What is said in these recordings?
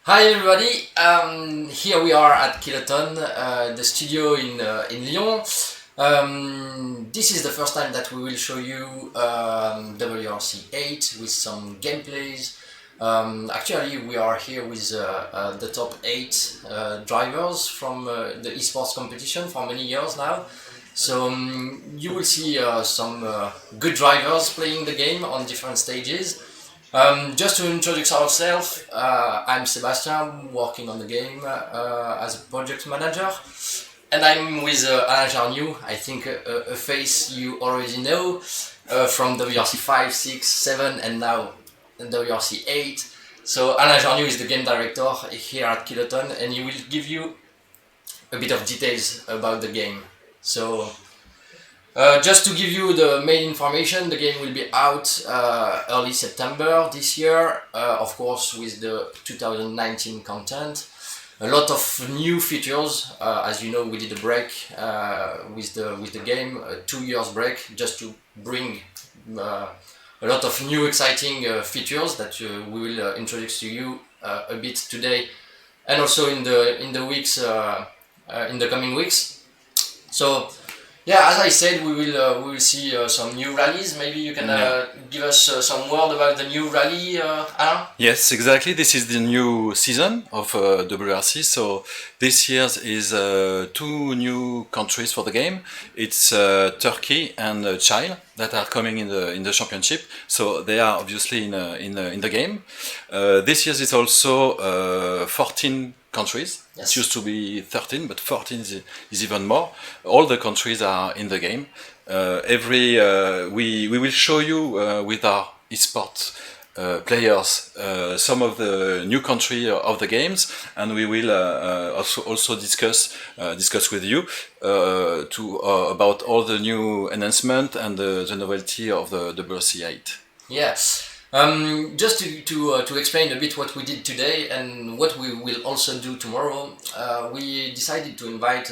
Hi everybody, here we are at Kylotonn, the studio in Lyon. This is the first time that we will show you WRC 8 with some gameplays. Actually, we are here with the top 8 drivers from the eSports competition for many years now. So you will see some good drivers playing the game on different stages. Just to introduce ourselves, I'm Sebastian, working on the game as a project manager, and I'm with Alain Jarniou, I think a face you already know from WRC 5, 6, 7 and now WRC 8. So Alain Jarniou is the game director here at Kylotonn, and he will give you a bit of details about the game. So just to give you the main information, the game will be out early September this year, of course with the 2019 content. A lot of new features, as you know we did a break with the game, a 2 years break, just to bring a lot of new exciting features that we will introduce to you a bit today and also in the weeks in the coming weeks. So yeah, as I said, we will see some new rallies. Maybe you can give us some word about the new rally, Alain? Yes, exactly. This is the new season of WRC. So this year is 2 new countries for the game. It's Turkey and Chile that are coming in the championship. So they are obviously in the game. This year is also 14 countries. Yes. It used to be 13, but 14 is even more. All the countries are in the game. We will show you with our eSports players some of the new country of the games, and we will also discuss with you about all the new enhancement and the novelty of the WRC 8. Yes. Just to explain a bit what we did today and what we will also do tomorrow, we decided to invite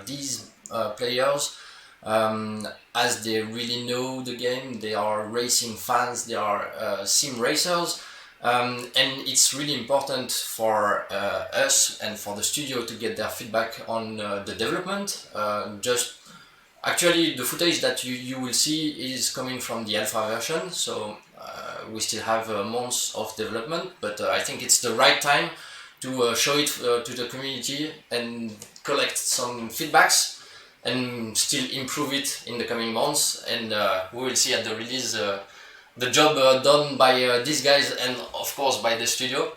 these players as they really know the game. They are racing fans, they are sim racers, and it's really important for us and for the studio to get their feedback on the development. Actually, the footage that you will see is coming from the alpha version, so we still have months of development, but I think it's the right time to show it to the community and collect some feedbacks and still improve it in the coming months, and we will see at the release the job done by these guys and of course by the studio.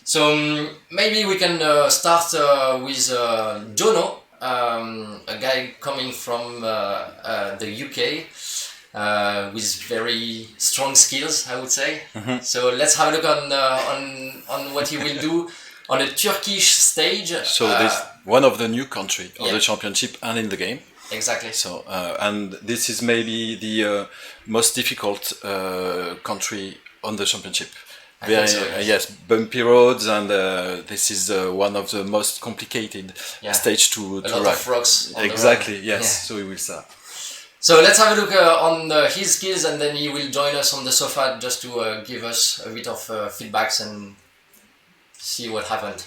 So maybe we can start with Jono, a guy coming from the UK with very strong skills, I would say. Mm-hmm. So let's have a look on what he will do on a Turkish stage. So this one of the new country of the championship and in the game. Exactly. So and this is maybe the most difficult country on the championship. Yes. Yes, bumpy roads, and this is one of the most complicated stage to a lot ride. of rocks. Exactly. Yes. Yeah. So we will start. So let's have a look on his skills, and then he will join us on the sofa just to give us a bit of feedbacks and see what happened.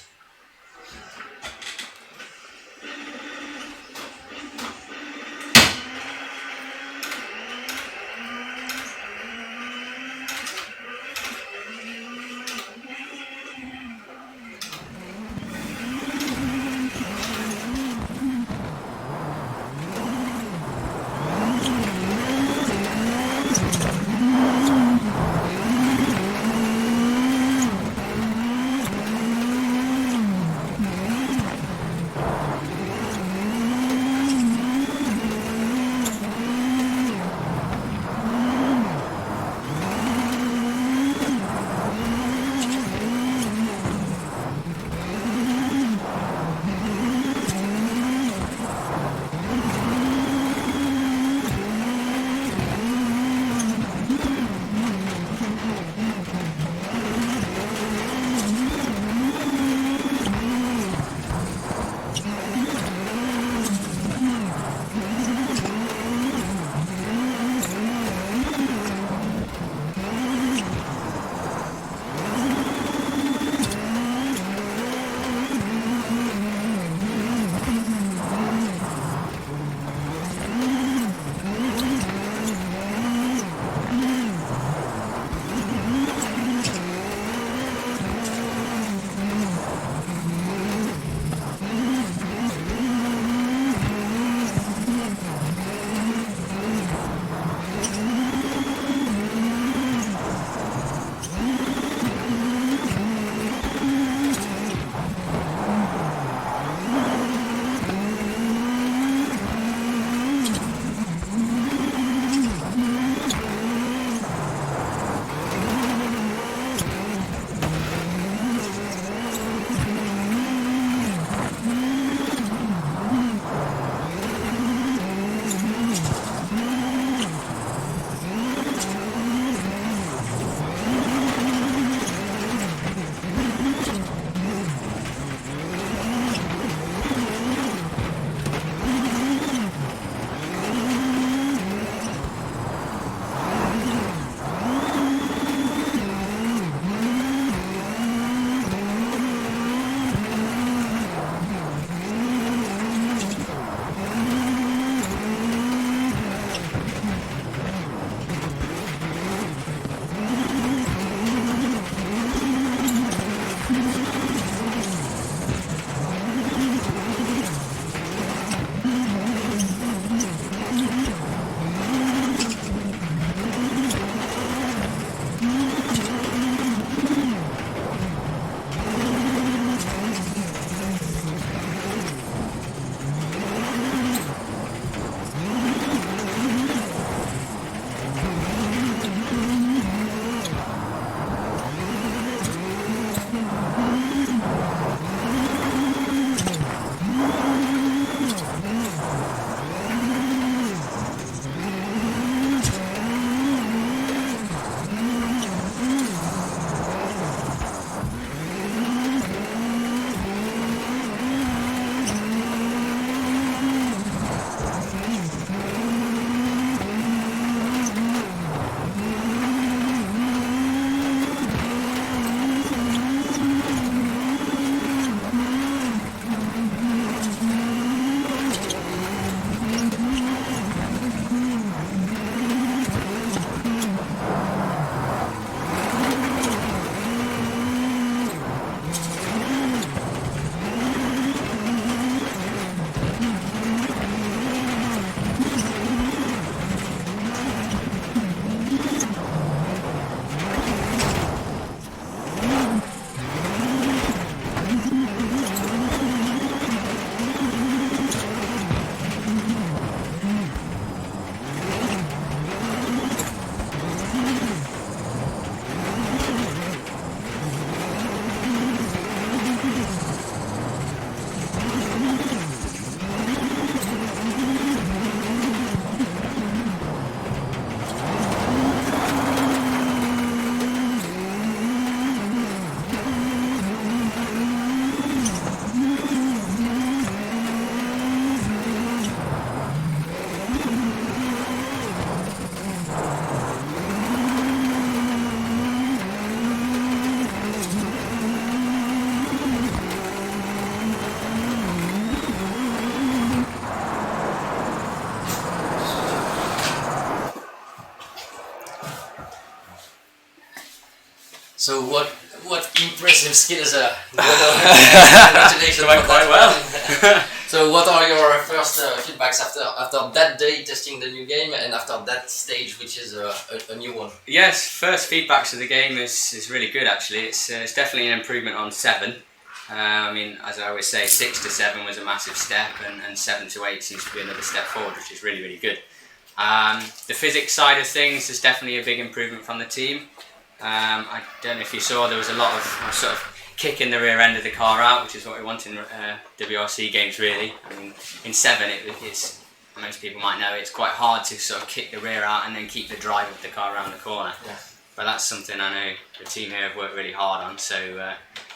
So what impressive skills congratulations went quite well. So what are your first feedbacks after that day testing the new game and after that stage, which is a new one? Yes, first feedbacks of the game is really good actually. It's definitely an improvement on 7. I mean, as I always say, 6 to 7 was a massive step, and 7 to 8 seems to be another step forward, which is really, really good. The physics side of things is definitely a big improvement from the team. I don't know if you saw, there was a lot of sort of kicking the rear end of the car out, which is what we want in WRC games really. I mean, in 7 it's, most people might know, it's quite hard to sort of kick the rear out and then keep the drive of the car around the corner. Yeah. But that's something I know the team here have worked really hard on, so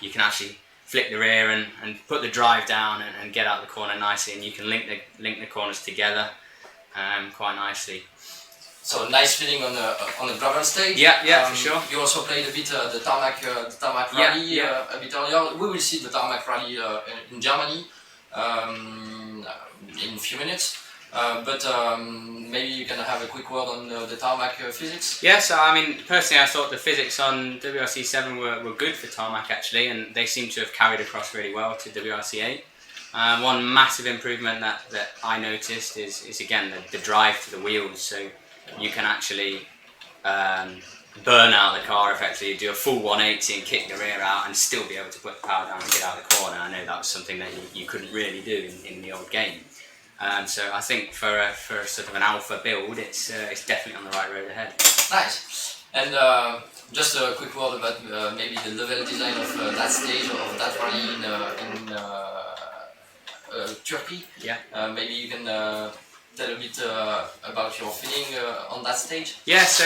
you can actually flick the rear and put the drive down and get out the corner nicely, and you can link the corners together quite nicely. So nice feeling on the gravel stage. Yeah, for sure. You also played a bit the Tarmac rally a bit earlier. We will see the Tarmac rally in Germany in a few minutes. But maybe you can have a quick word on the Tarmac physics. Yes, I mean, personally I thought the physics on WRC 7 were good for Tarmac actually, and they seem to have carried across really well to WRC 8. One massive improvement that I noticed is again the drive to the wheels, so you can actually burn out the car effectively, do a full 180 and kick the rear out and still be able to put the power down and get out the corner. I know that was something that you couldn't really do in the old game. So I think for a sort of an alpha build, it's definitely on the right road ahead. Nice. And just a quick word about maybe the level design of that stage of that rally in Turkey. Yeah. Maybe you can tell a bit about your feeling on that stage. Yeah. So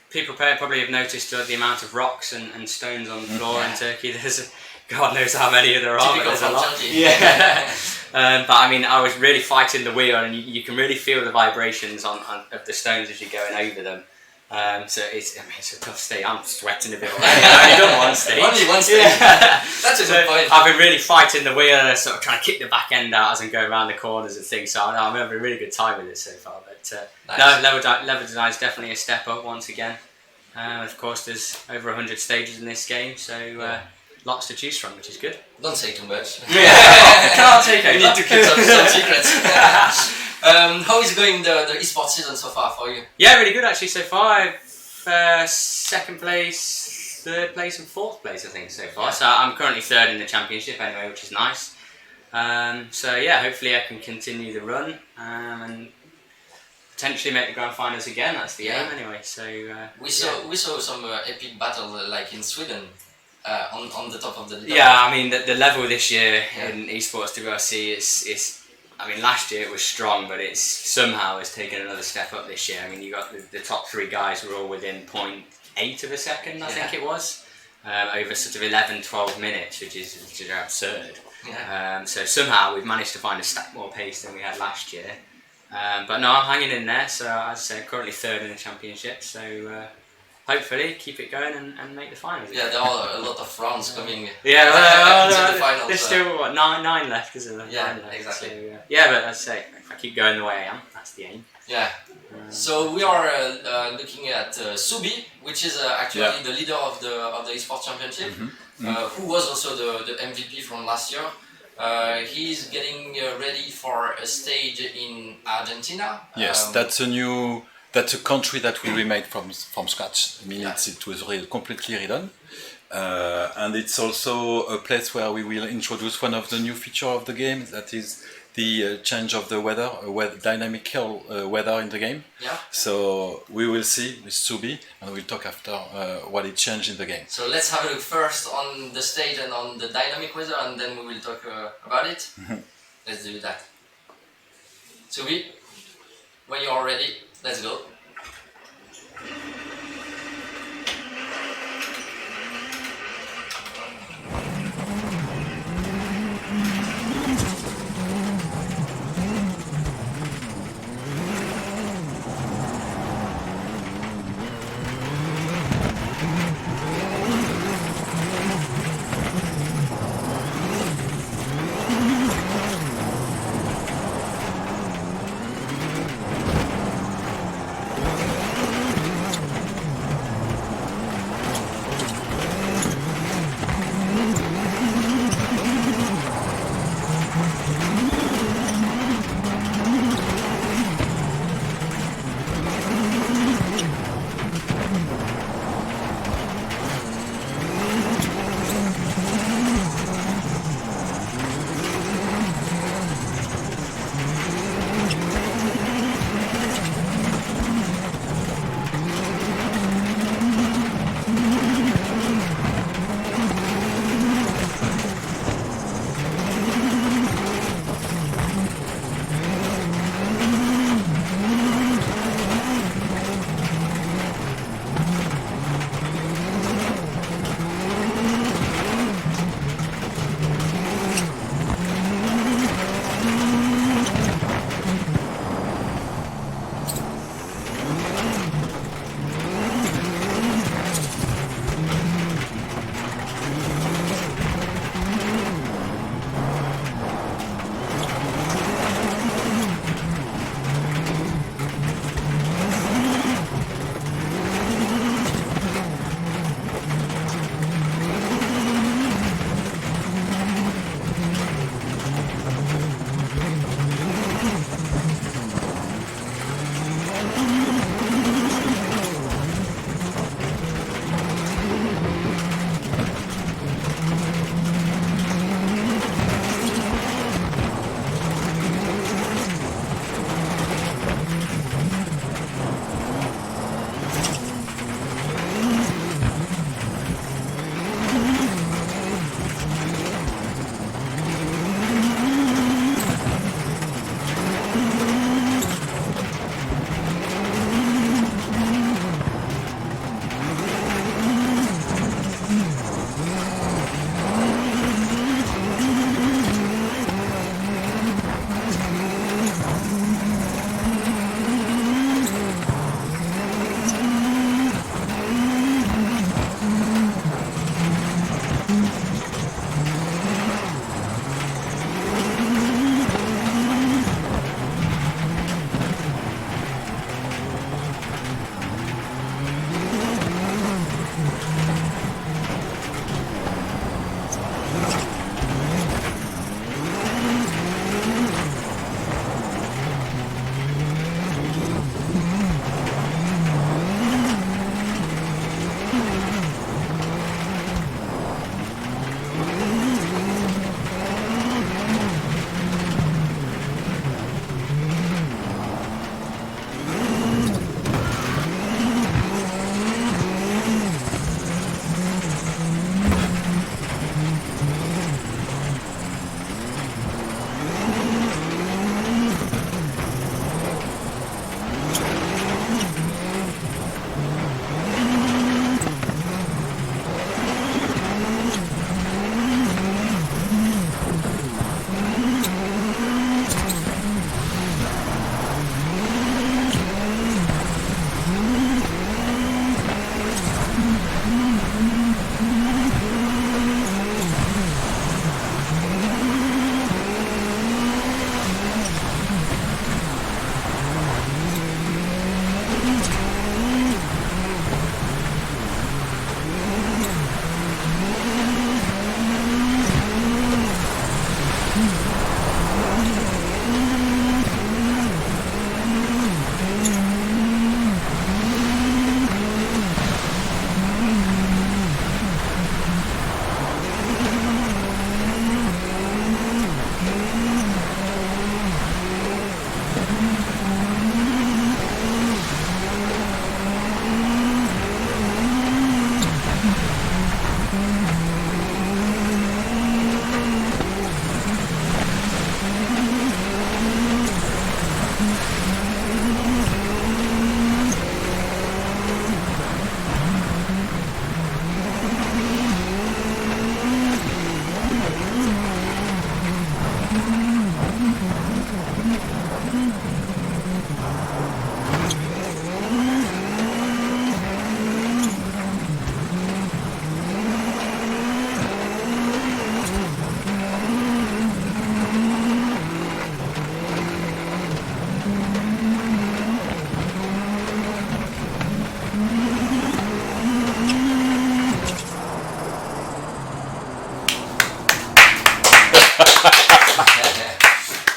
people probably have noticed the amount of rocks and stones on the floor in Turkey. There's God knows how many there are. Typical but there's a lot. Turkey. Yeah. But I mean, I was really fighting the wheel, and you can really feel the vibrations of the stones as you're going over them. So it's a tough stage. I'm sweating a bit already. I've only done one stage. Only one stage. Yeah. That's a good point. I've been really fighting the wheel and sort of trying to kick the back end out as I'm going around the corners and things. So I'm having a really good time with it so far. But nice. no, level design is definitely a step up once again. Of course, there's over 100 stages in this game, so lots to choose from, which is good. Don't say too much. Can't take it. We need to keep some secrets. How is going the eSports season so far for you? Yeah, really good actually so far. I've second place, third place and fourth place I think so far. Yeah. So I'm currently third in the championship anyway, which is nice. So yeah, hopefully I can continue the run and potentially make the grand finals again. That's the aim anyway. So we saw some epic battle like in Sweden. On the top of the yeah, I mean the level this year in eSports WRC is I mean last year it was strong, but it's somehow has taken another step up this year. I mean you got the top 3 guys were all within 0.8 of a second, I think it was, over sort of 11-12 minutes, which is absurd. Yeah. So somehow we've managed to find a stack more pace than we had last year. But no, I'm hanging in there. So as I say, currently third in the championship. So. Hopefully keep it going and make the finals. Yeah, there are a lot of rounds coming. Yeah, into the finals. There's still what, nine left, isn't there? Yeah, 9 left. exactly. So, yeah, but as I say, if I keep going the way I am, that's the aim. Yeah. So we are looking at Subi, which is actually the leader of the eSports Championship, who was also the MVP from last year. He's getting ready for a stage in Argentina. Yes, that's a country that will be made from scratch. I mean, it was completely redone. And it's also a place where we will introduce one of the new features of the game, that is the change of the weather, dynamical weather in the game. Yeah. So we will see with Subi, and we'll talk after what it changed in the game. So let's have a look first on the stage and on the dynamic weather, and then we will talk about it. Let's do that. Subi, when you are ready, let's go.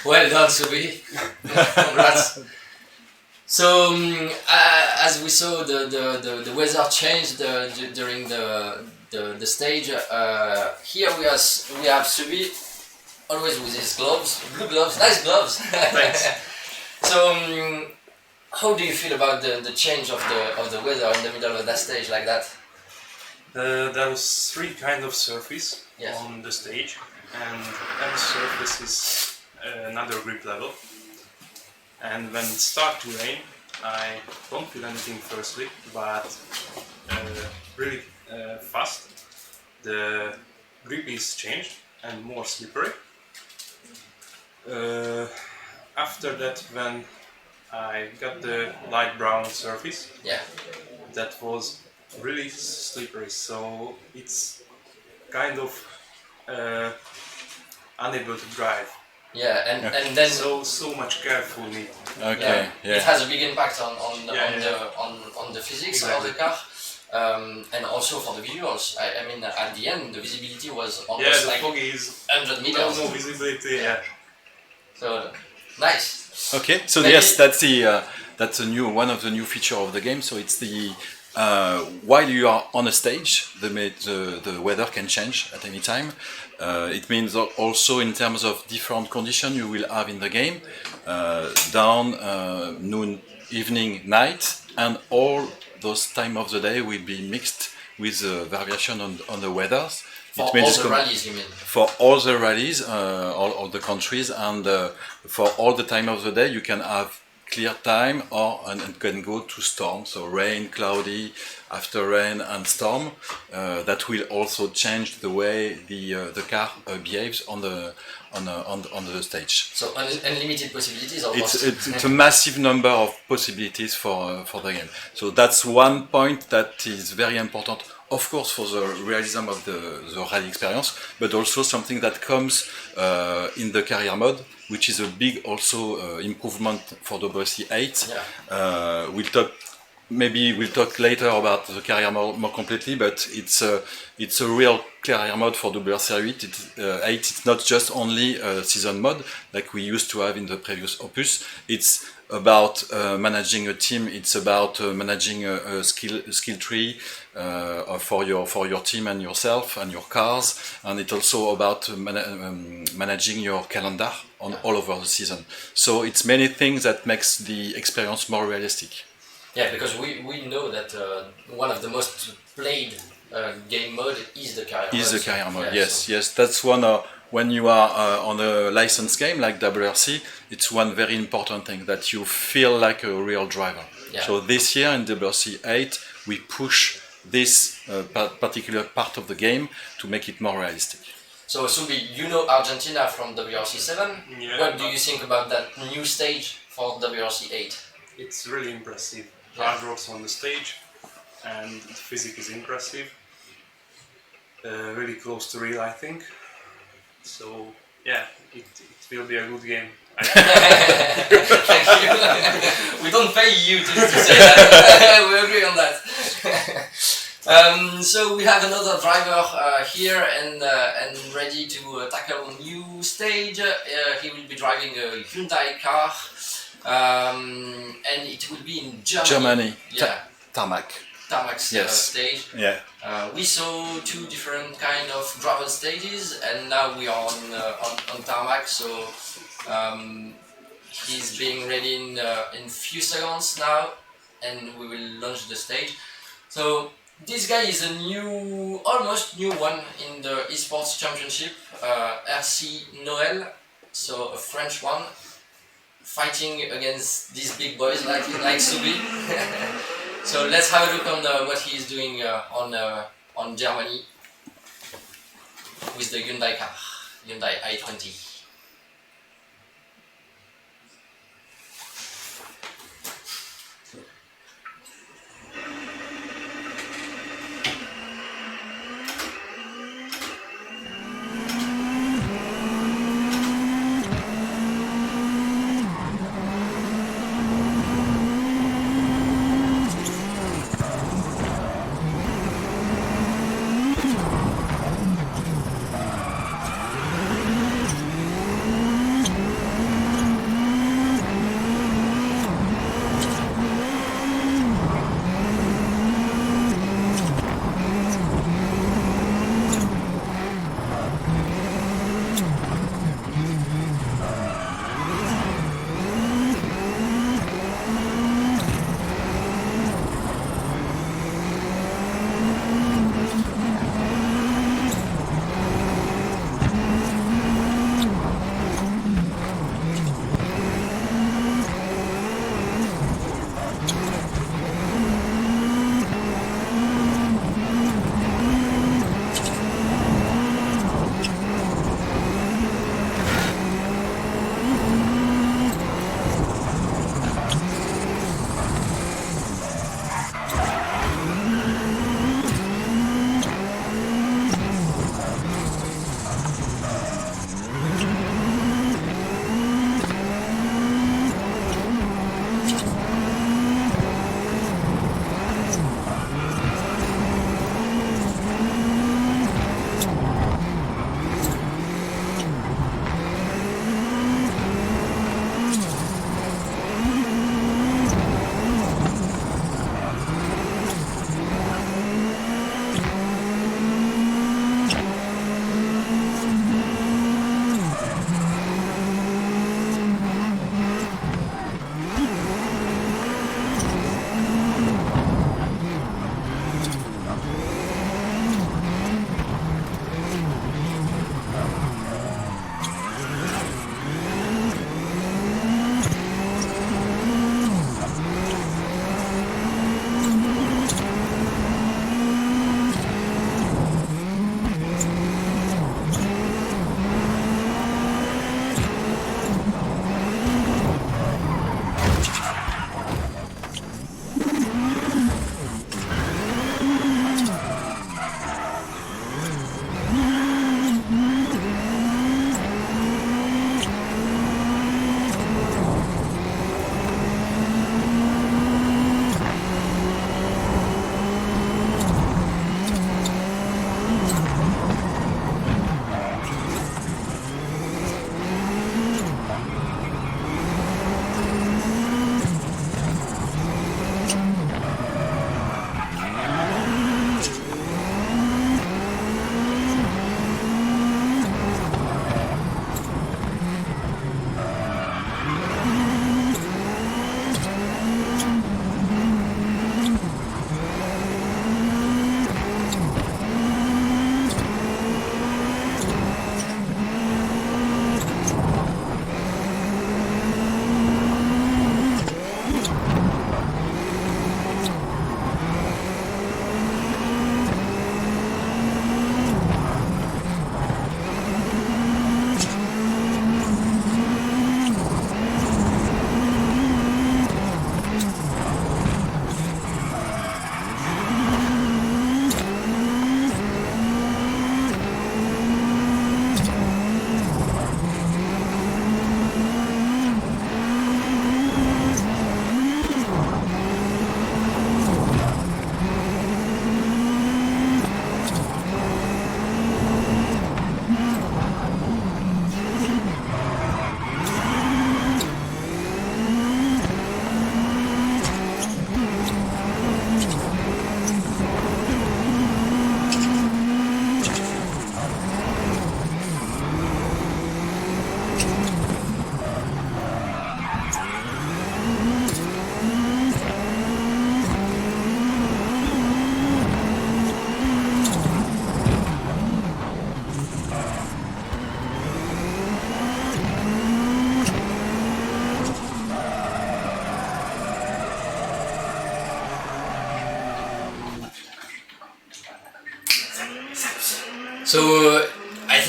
Well done, Subi. Congrats. So, as we saw, the weather changed during the stage. Here we have Subi, always with his gloves, blue gloves, nice gloves. Thanks. So, how do you feel about the change of the weather in the middle of that stage like that? There was 3 kind of surface Yes. on the stage, and every surface is another grip level. And when it starts to rain, I don't feel anything firstly, but really fast the grip is changed and more slippery. After that, when I got the light brown surface, Yeah. that was really slippery, so it's kind of unable to drive. Yeah, and then So much careful need. Okay, it yeah. has a big impact on the physics of the Exactly. car, and also for the visuals. I mean, at the end, the visibility was Yeah, almost the like fog is 100 meters. no visibility. Yeah. So nice. Okay, so Maybe- yes, that's a new one of the new feature of the game. So it's the while you are on a stage, the weather can change at any time. It means also in terms of different conditions you will have in the game, dawn, noon, evening, night, and all those time of the day will be mixed with variation on the weathers. For It means all it's the com- rallies, you mean? for all the rallies, all the countries, and for all the time of the day, you can have clear time and can go to storm. So rain, cloudy, after rain and storm. That will also change the way the car behaves on the stage. So unlimited possibilities, almost. It's a massive number of possibilities for the game. So that's one point that is very important, of course, for the realism of the rally experience, but also something that comes in the career mode, which is a big also improvement for WRC 8. Yeah. We'll talk later about the career mode more completely, but it's a real career mode for WRC 8. It's not just only a season mode like we used to have in the previous opus. It's about managing a team. It's about managing a skill tree for your team and yourself and your cars, and it's also about managing your calendar on all over the season. So it's many things that makes the experience more realistic. Yeah, because we know that one of the most played game mode is the career mode. Is the career mode? Yeah, Yes, so- yes. That's one. When you are on a licensed game like WRC, it's one very important thing that you feel like a real driver. Yeah. So this year in WRC 8, we push this particular part of the game to make it more realistic. So Subi, you know Argentina from WRC 7. Yeah, What do but- you think about that new stage for WRC 8? It's really impressive. Yeah. Hard rocks on the stage, and the physics is impressive. Really close to real, I think. So yeah, it will be a good game. Thank you. We don't pay you to say that. We agree on that. So we have another driver here and ready to tackle a new stage. He will be driving a Hyundai car, and it will be in Germany. Yeah, Tarmac. Tarmac's Yes. stage. Yeah. We saw 2 different kind of gravel stages, and now we are on Tarmac. So he's being ready in few seconds now, and we will launch the stage. So this guy is a almost new one in the eSports Championship, RC Noël, so a French one, fighting against these big boys like Subi. So let's have a look on what he is doing on Germany with the Hyundai car, Hyundai i20.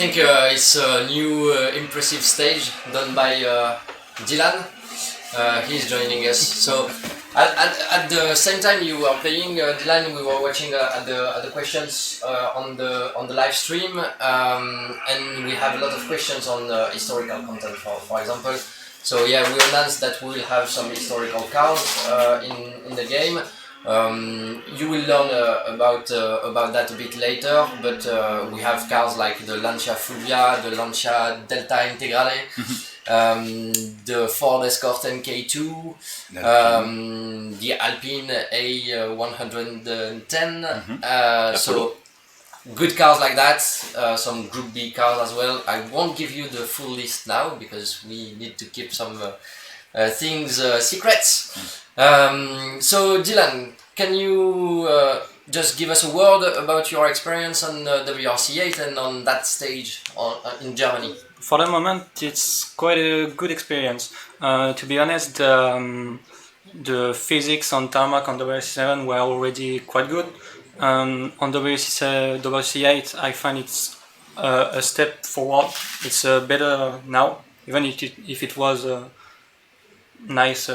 think it's a new impressive stage done by Dylan. He's joining us. So at the same time you were playing, Dylan, we were watching at the questions on the live stream, and we have a lot of questions on historical content, for example. So yeah, we announced that we will have some historical cars in the game. You will learn about that a bit later, but we have cars like the Lancia Fulvia, the Lancia Delta Integrale, the Ford Escort MK2, the Alpine A110. So good cars like that, some Group B cars as well. I won't give you the full list now because we need to keep some things secrets. So Dylan, can you just give us a word about your experience on WRC8 and on that stage in Germany? For the moment, it's quite a good experience. To be honest, the physics on Tarmac on WRC7 were already quite good. On WRC8, I find it's a step forward. It's better now, even if it was nice.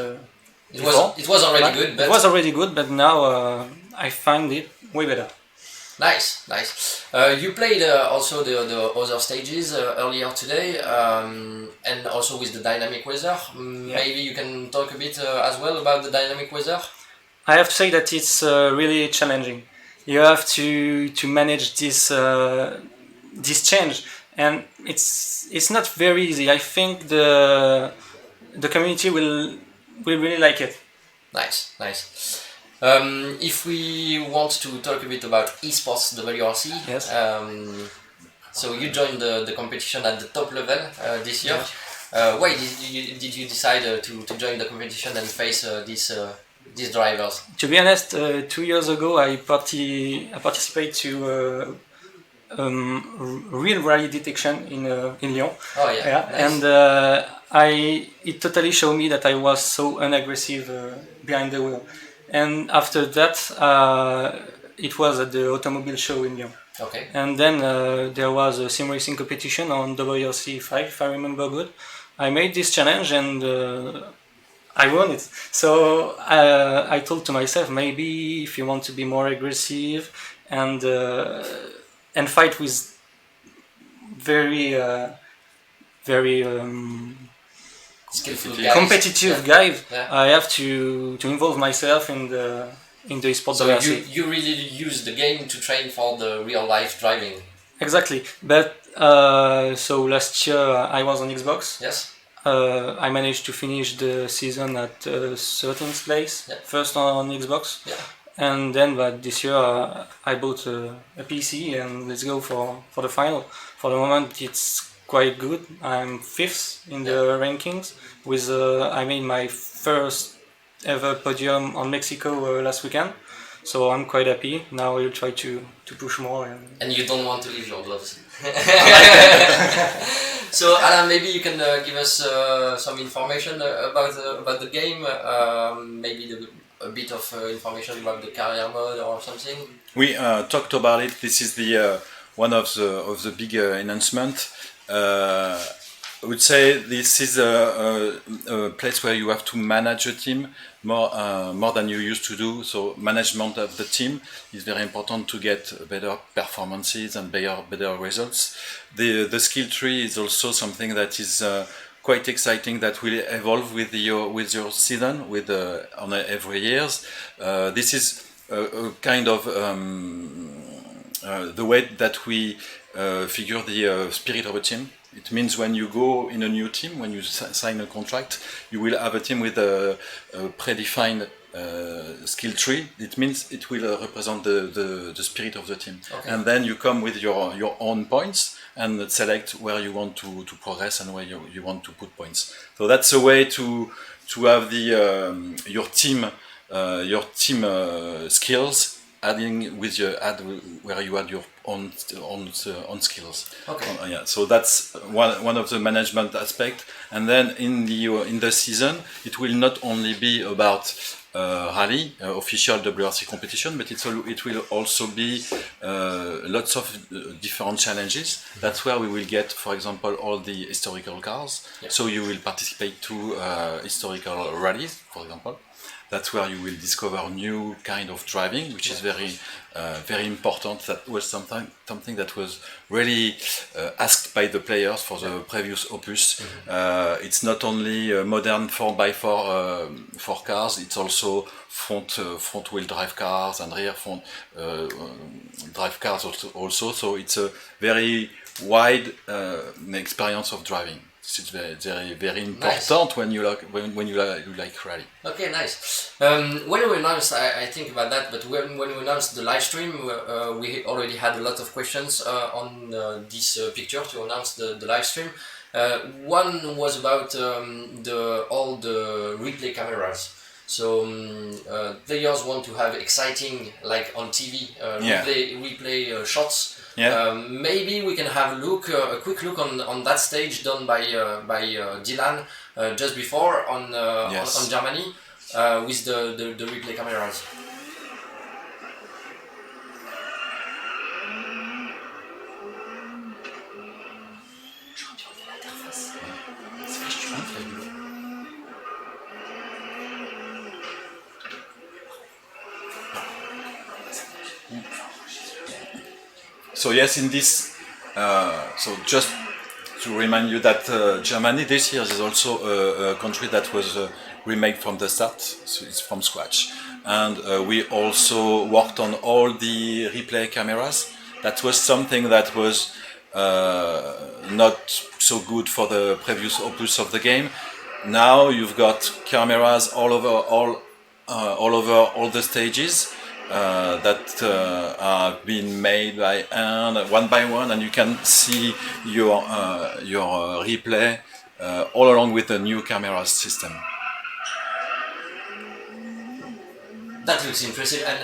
It was already good. But it was already good, but now I find it way better. Nice. You played also the other stages earlier today, and also with the dynamic weather. Maybe you can talk a bit as well about the dynamic weather. I have to say that it's really challenging. You have to manage this change, and it's not very easy. I think the community will really like it. Nice. If we want to talk a bit about eSports WRC, yes. So you joined the competition at the top level this year. Yeah. Why did you decide to join the competition and face these drivers? To be honest, 2 years ago I participated to real rally detection in Lyon. Oh yeah. Nice. And it totally showed me that I was so unaggressive behind the wheel. And after that, it was at the automobile show in Lyon. Okay. And then there was a sim racing competition on WRC5, if I remember good. I made this challenge and I won it. So I told to myself, maybe if you want to be more aggressive and fight with very skillful guys. Competitive guys, Yeah. I have to involve myself in the eSports. So you really use the game to train for the real life driving. Exactly, but so last year I was on Xbox. Yes. I managed to finish the season at 13th place, first on Xbox. Yeah. And then, but this year I bought a PC and let's go for the final. For the moment, it's quite good. I'm 5th in the rankings. With I made my first ever podium on Mexico last weekend, so I'm quite happy. Now I'll try to push more. And you don't want to leave your gloves. So Alan, maybe you can give us some information about the game. Maybe a bit of information about the career mode or something. We talked about it. This is the one of the big enhancements. I would say this is a place where you have to manage a team more than you used to do. So management of the team is very important to get better performances and better results. The skill tree is also something that is quite exciting, that will evolve with your season on every years. This is a kind of the way that we figure the spirit of a team. It means when you go in a new team, when you sign a contract, you will have a team with a predefined skill tree. It means it will represent the spirit of the team. Okay. And then you come with your own points and select where you want to progress and where you want to put points. So that's a way to have your team skills adding with where you add your own skills. Okay. So that's one of the management aspect. And then in the season, it will not only be about rally, official WRC competition, but it will also be lots of different challenges. That's where we will get, for example, all the historical cars. Yeah. So you will participate to historical rallies, for example. That's where you will discover new kind of driving, which is very important. That was something that was really asked by the players for the previous opus. It's not only modern 4x4 cars, it's also front wheel drive cars and rear front drive cars also. So it's a very wide experience of driving. It's very important nice. when you like rally. Okay, nice. When we announced, I think about that, but when we announced the live stream, we already had a lot of questions on this picture to announce the live stream. One was about all the replay cameras. So players want to have exciting, like on TV, replay shots. Yeah. Maybe we can have a quick look on that stage done by Dylan just before on Germany with the replay cameras. So yes, in this, so just to remind you that Germany this year is also a country that was remade from the start, so it's from scratch. And we also worked on all the replay cameras. That was something that was not so good for the previous opus of the game. Now you've got cameras all over all the stages. That are being made by hand, one by one, and you can see your replay all along with the new camera system. That looks impressive, and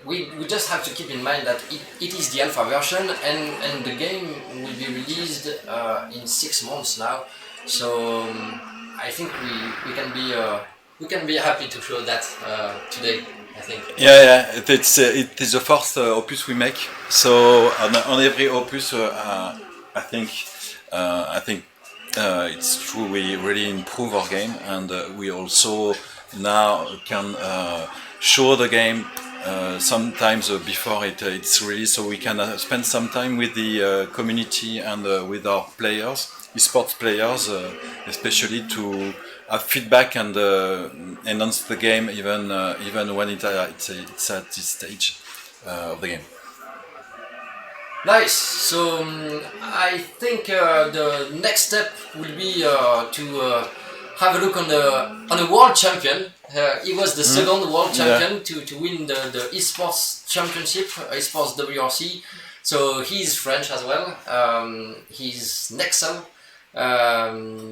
we just have to keep in mind that it is the alpha version, and the game will be released in 6 months now. So I think we can be happy to show that today. I think. Yeah, it is the first opus we make. So on every opus, I think it's true. We really improve our game, and we also now can show the game sometimes before it's released, so we can spend some time with the community and with our players, eSports players, especially to have feedback and enhance the game even when it's at this stage of the game. Nice. So I think the next step will be to have a look on the world champion. He was the second world champion to win the eSports championship, eSports WRC. So he's French as well. He's Nexel.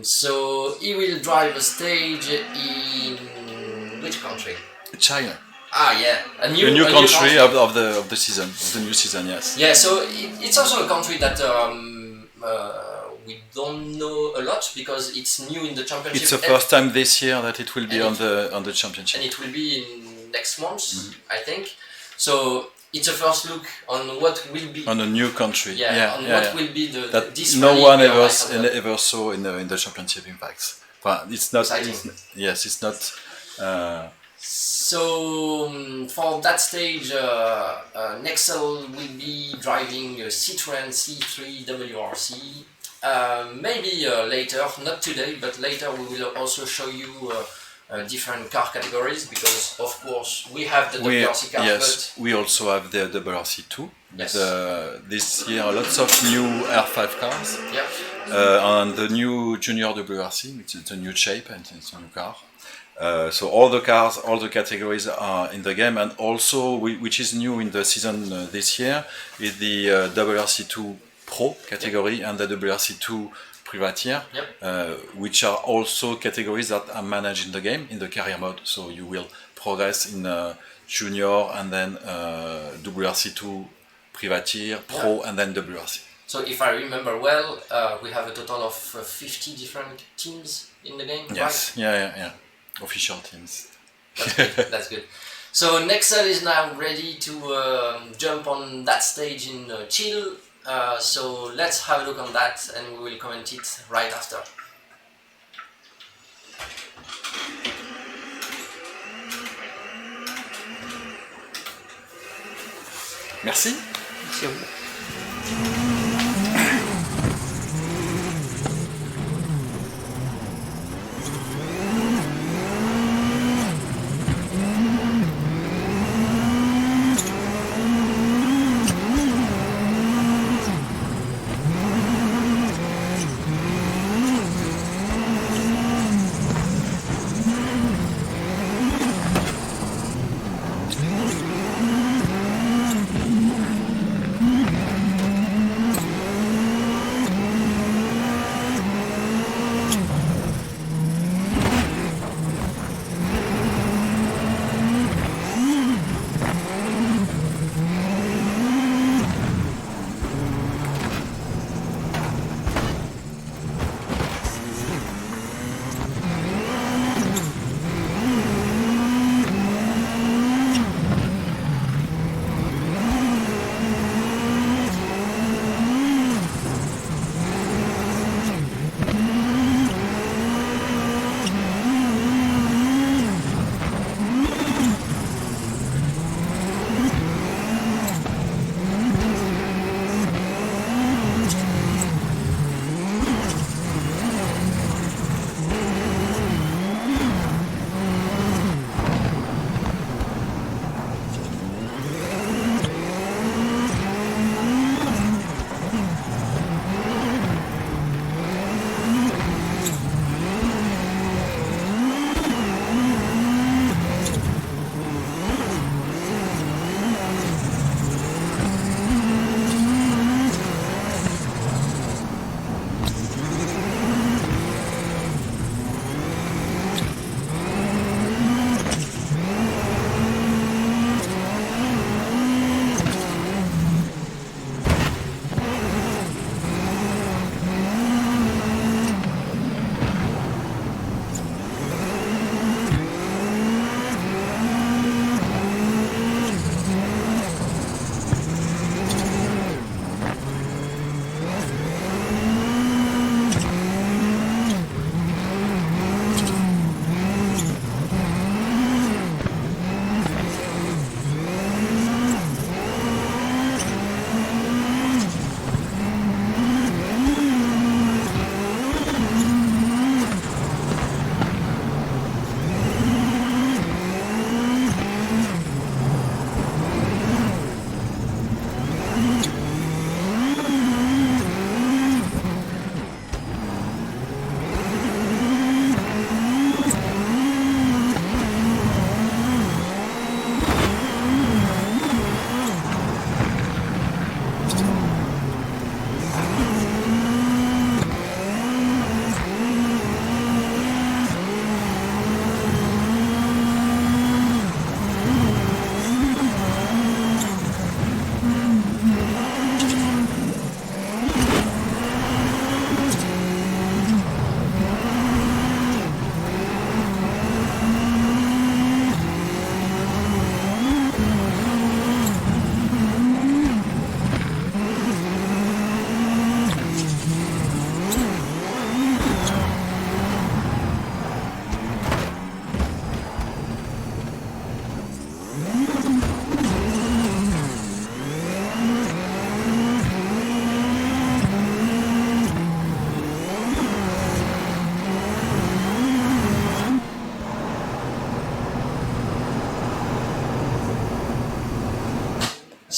So he will drive a stage in which country? China. Ah, yeah, a new country of the season, of the new season. Yes. Yeah, so it's also a country that we don't know a lot because it's new in the championship. It's the first time this year that it will be on the championship. And it will be in next month, I think. So it's a first look on what will be on a new country. What will be this no one ever saw in the championship. In fact, but it's not. It's not. So for that stage, Nexel will be driving a Citroën C3 WRC. Maybe later, not today, but later we will also show you different car categories because, of course, we have the WRC cars. Yes, we also have the WRC2. Yes. This year, lots of new R5 cars. Yeah. And the new Junior WRC, which is a new shape and it's a new car. So all the cars, all the categories are in the game, and also which is new in the season this year is the WRC2 Pro category and the WRC2 Privateer, which are also categories that are managed in the game in the career mode. So you will progress in Junior and then WRC2 Privateer, Pro, and then WRC. So if I remember well, we have a total of 50 different teams in the game. Yes, right? Yeah. Official teams. That's good. That's good. So Nexel is now ready to jump on that stage in Chill. So let's have a look on that, and we will comment it right after. Merci. Merci à vous.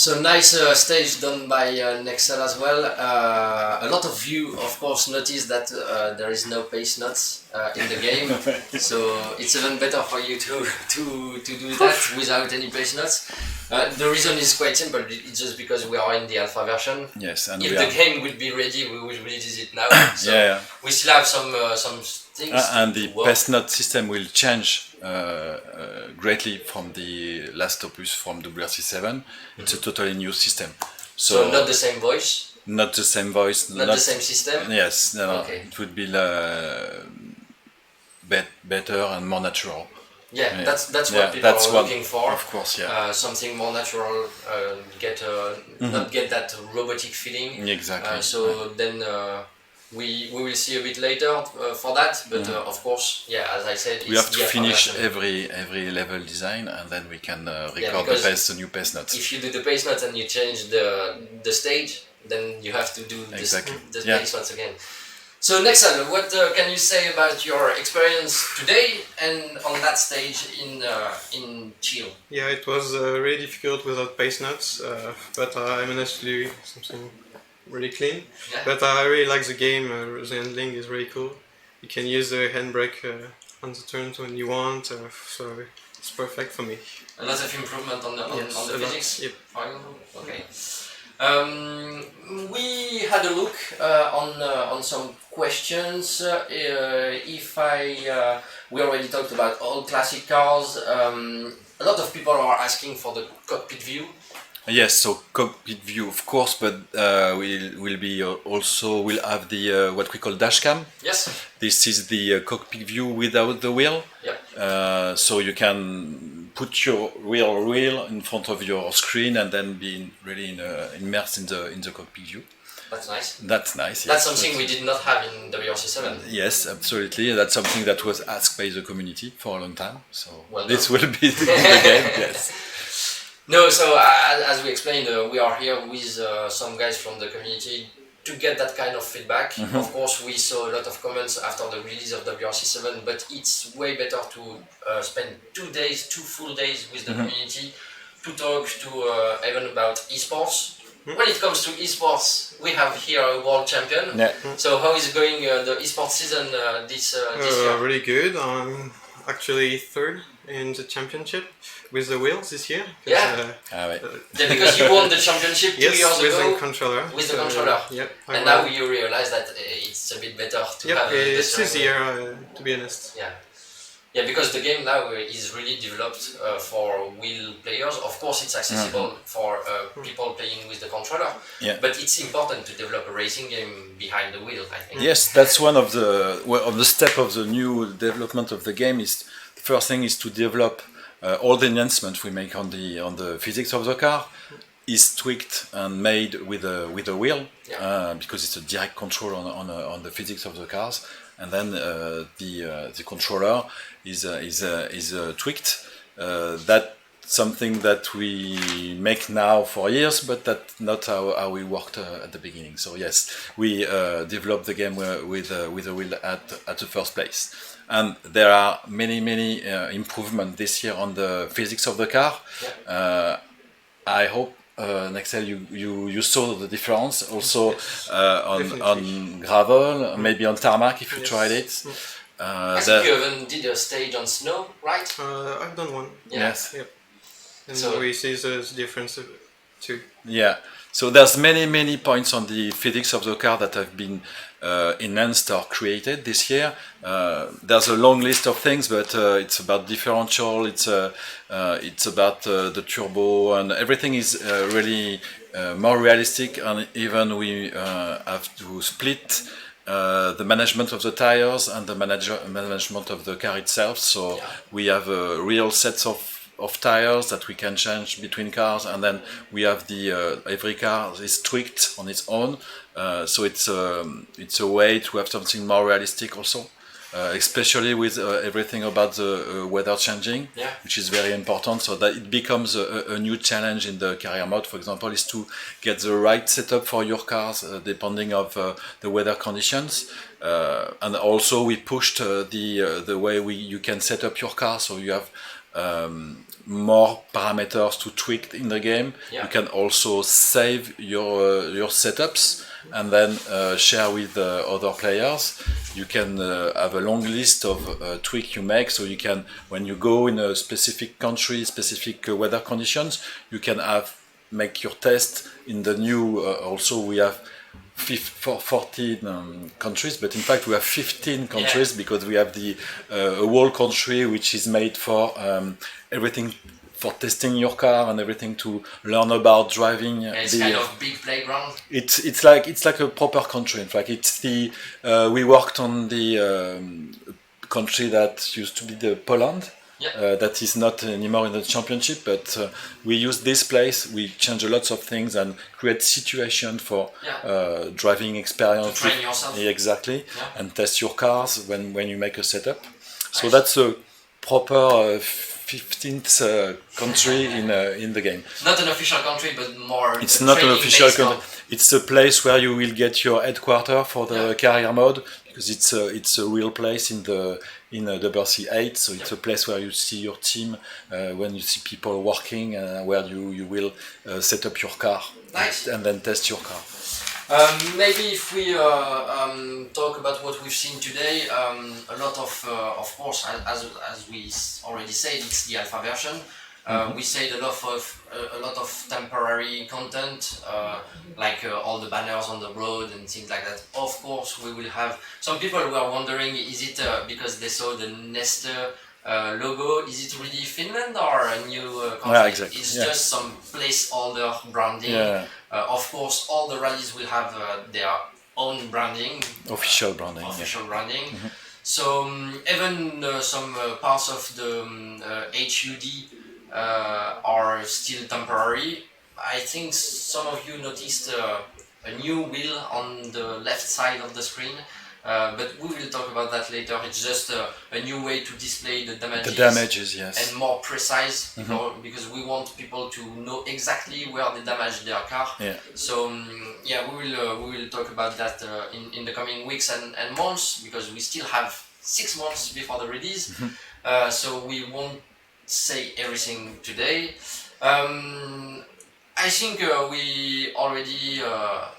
So nice stage done by Nexel as well. A lot of you, of course, noticed that there is no pace nuts in the game, so it's even better for you to do that without any pace nuts. The reason is quite simple. It's just because we are in the alpha version. Yes, and if the game would be ready, we would release it now. So yeah. We still have some things. And the pace nut system will change greatly from the last opus from WRC 7. It's a totally new system. So not the same voice. Not the same voice. Not the same system. Yes, no, okay. It would be better and more natural. Yeah, Yeah. that's Yeah, what people that's are what- looking for. Of course, yeah. Something more natural, not get that robotic feeling. Exactly. So then we will see a bit later for that. But of course, yeah, as I said, We it's have to the alpha finish version. every level design, and then we can record because the new pace notes. If you do the pace notes and you change the stage, then you have to do Exactly. the Yeah. pace notes again. So Nexal, what can you say about your experience today and on that stage in Chile? Yeah, it was really difficult without pace notes, but I managed to do something really clean. Yeah. But I really like the game. The handling is really cool. You can use the handbrake on the turns when you want, so it's perfect for me. A lot of improvement on the Yes, on the a lot, physics. yep. For example? Okay. We had a look on some questions. We already talked about all classic cars. A lot of people are asking for the cockpit view. Yes, so cockpit view, of course, but we'll have the what we call dash cam. Yes. This is the cockpit view without the wheel. Yep. So you can put your real wheel in front of your screen and then be really immersed in the cockpit view. That's nice. That's nice. That's yes. something we did not have in WRC 7. Yes, absolutely. That's something that was asked by the community for a long time. So Well this done. will be the game. Yes. No, so as we explained, we are here with some guys from the community to get that kind of feedback. Mm-hmm. Of course, we saw a lot of comments after the release of WRC 7, but it's way better to spend 2 full days with the Mm-hmm. community to talk to even about eSports. When it comes to eSports, we have here a world champion. Yeah. So how is going the eSports season this year? Really good. I'm actually third in the championship with the wheels this year. 'Cause, Yeah. Right. Yeah, because you won the championship 2 yes, years with ago. the controller. With the controller. Yep. And now you realize that it's a bit better to Yep, have the it's steering easier wheel. to be honest. Yeah. Yeah, because the game now is really developed for wheel players. Of course, it's accessible for people playing with the controller. Yeah. But it's important to develop a racing game behind the wheel, I think. Yes, that's one of the step of the new development of the game. Is the first thing is to develop all the enhancements we make on the physics of the car is tweaked and made with a wheel because it's a direct control on the physics of the cars, and then the controller is tweaked. That's something that we make now for years, but that's not how we worked at the beginning. So yes, we developed the game with a wheel at the first place. And there are many improvements this year on the physics of the car. I hope Nexel, you saw the difference also on gravel, maybe on tarmac if you tried it. I think you even did a stage on snow, right? I've done one. Yes. Yep. And So- we see the difference too. Yeah. So there's many points on the physics of the car that have been enhanced or created this year. There's a long list of things, but it's about differential. It's about the turbo, and everything is really more realistic. And even we have to split the management of the tires and the management of the car itself. So we have real sets of tires that we can change between cars, and then we have every car is tweaked on its own. So it's a way to have something more realistic also, especially with everything about the weather changing, which is very important. So that it becomes a new challenge in the career mode, for example, is to get the right setup for your cars depending of the weather conditions. And also we pushed the way you can set up your car, so you have more parameters to tweak in the game. You can also save your setups and then share with other players. You can have a long list of tweaks you make, so you can, when you go in a specific country, specific weather conditions, you can make your test in the new. Also, we have 14 countries, but in fact we have 15 countries because we have a whole country which is made for everything, for testing your car and everything, to learn about driving. It's kind of big playground. It's like a proper country. In fact, it's we worked on the country that used to be the Poland. that is not anymore in the championship, but we use this place, we change a lot of things and create situation for driving experience. To train yourself. Exactly, and test your cars when you make a setup. So Nice. that's a proper 15th country in the game. Not an official country, but more. It's not an official country. country. It's a place where you will get your headquarters for the career mode, because it's a real place in WRC 8. So it's a place where you see your team, when you see people working, where you will set up your car. Nice. And then test your car. Maybe if we talk about what we've seen today, a lot of course, as we already said, it's the alpha version. We said a lot of temporary content, like all the banners on the road and things like that. Of course, we will have some people who are wondering: is it because they saw the Nestor logo? Is it really Finland or a new country? Yeah, exactly. It's just some placeholder branding. Yeah. Of course, all the rallies will have their own branding. Official branding. Branding. So even some parts of the HUD are still temporary. I think some of you noticed a new wheel on the left side of the screen. But we will talk about that later. It's just a new way to display the damages. The damages, yes. And more precise, because we want people to know exactly where they damage their car. Yeah. So we will talk about that in the coming weeks and months, because we still have 6 months before the release. So we won't say everything today. I think we already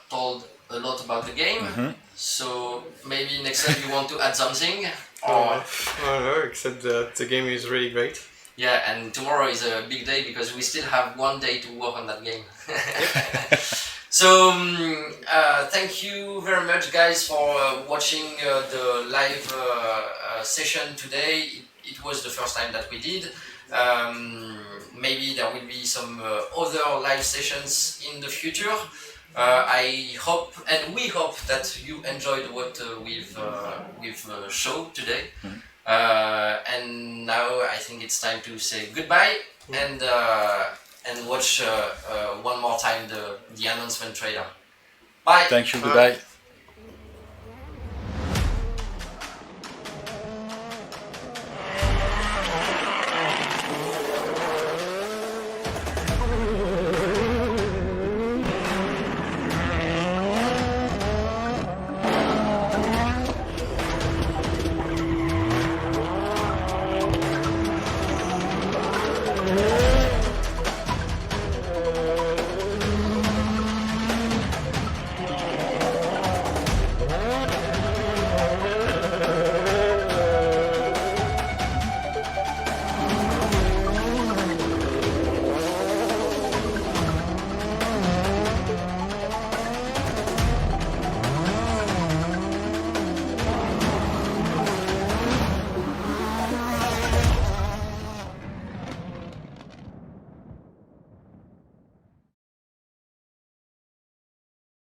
told a lot about the game. So maybe next time you want to add something? Or... no, except that the game is really great. Yeah, and tomorrow is a big day because we still have 1 day to work on that game. So thank you very much, guys, for watching the live session today. It was the first time that we did. Maybe there will be some other live sessions in the future. I hope, and we hope, that you enjoyed what we've showed today. And now I think it's time to say goodbye and watch one more time the announcement trailer. Bye. Thank you. Goodbye.